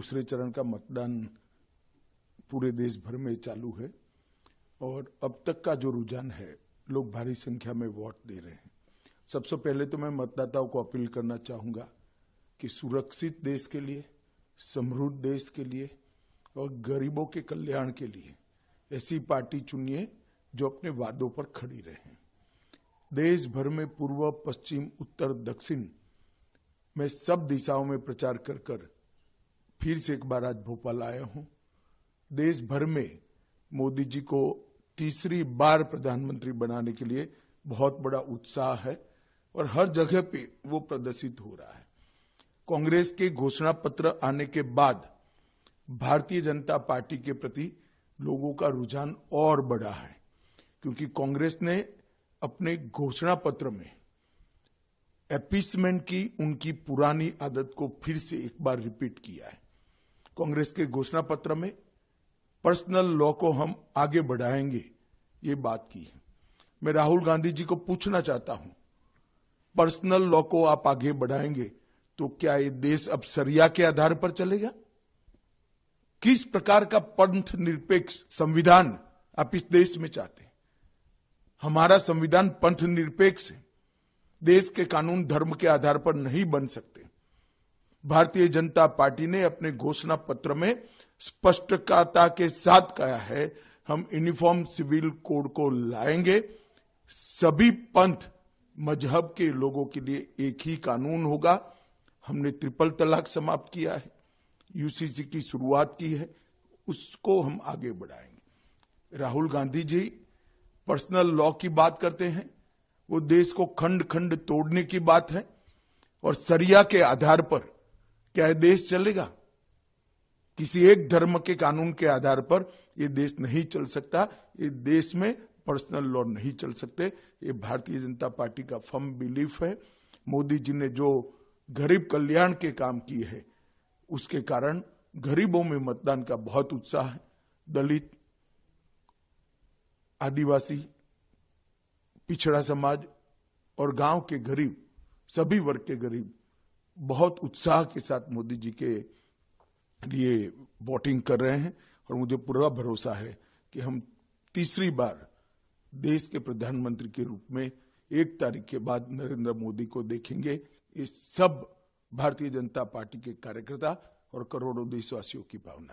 दूसरे चरण का मतदान पूरे देश भर में चालू है और अब तक का जो रुझान है, लोग भारी संख्या में वोट दे रहे हैं। सबसे पहले तो मैं मतदाताओं को अपील करना चाहूंगा कि सुरक्षित देश के लिए, समृद्ध देश के लिए और गरीबों के कल्याण के लिए ऐसी पार्टी चुनिए जो अपने वादों पर खड़ी रहे। देश भर में पूर्व, पश्चिम, उत्तर, दक्षिण में सब दिशाओं में प्रचार कर कर फिर से एक बार आज भोपाल आया हूं। देश भर में मोदी जी को तीसरी बार प्रधानमंत्री बनाने के लिए बहुत बड़ा उत्साह है और हर जगह पे वो प्रदर्शित हो रहा है। कांग्रेस के घोषणा पत्र आने के बाद भारतीय जनता पार्टी के प्रति लोगों का रुझान और बढ़ा है, क्योंकि कांग्रेस ने अपने घोषणा पत्र में अपीसमेंट की उनकी पुरानी आदत को फिर से एक बार रिपीट किया है। कांग्रेस के घोषणा पत्र में पर्सनल लॉ को हम आगे बढ़ाएंगे, ये बात की है। मैं राहुल गांधी जी को पूछना चाहता हूं, पर्सनल लॉ को आप आगे बढ़ाएंगे तो क्या ये देश अब शरिया के आधार पर चलेगा? किस प्रकार का पंथ निरपेक्ष संविधान आप इस देश में चाहते हैं? हमारा संविधान पंथ निरपेक्ष है। देश के कानून धर्म के आधार पर नहीं बन सकते। भारतीय जनता पार्टी ने अपने घोषणा पत्र में स्पष्टता के साथ कहा है, हम यूनिफॉर्म सिविल कोड को लाएंगे। सभी पंथ मजहब के लोगों के लिए एक ही कानून होगा। हमने ट्रिपल तलाक समाप्त किया है, यूसीसी की शुरुआत की है, उसको हम आगे बढ़ाएंगे। राहुल गांधी जी पर्सनल लॉ की बात करते हैं, वो देश को खंड खंड तोड़ने की बात है और शरिया के आधार पर क्या ये देश चलेगा? किसी एक धर्म के कानून के आधार पर ये देश नहीं चल सकता। ये देश में पर्सनल लॉ नहीं चल सकते। ये भारतीय जनता पार्टी का फर्म बिलीफ है। मोदी जी ने जो गरीब कल्याण के काम किए हैं, उसके कारण गरीबों में मतदान का बहुत उत्साह है। दलित, आदिवासी, पिछड़ा समाज और गांव के गरीब, सभी वर्ग के गरीब बहुत उत्साह के साथ मोदी जी के लिए वोटिंग कर रहे हैं और मुझे पूरा भरोसा है कि हम तीसरी बार देश के प्रधानमंत्री के रूप में 1 तारीख के बाद नरेंद्र मोदी को देखेंगे। ये सब भारतीय जनता पार्टी के कार्यकर्ता और करोड़ों देशवासियों की भावना है।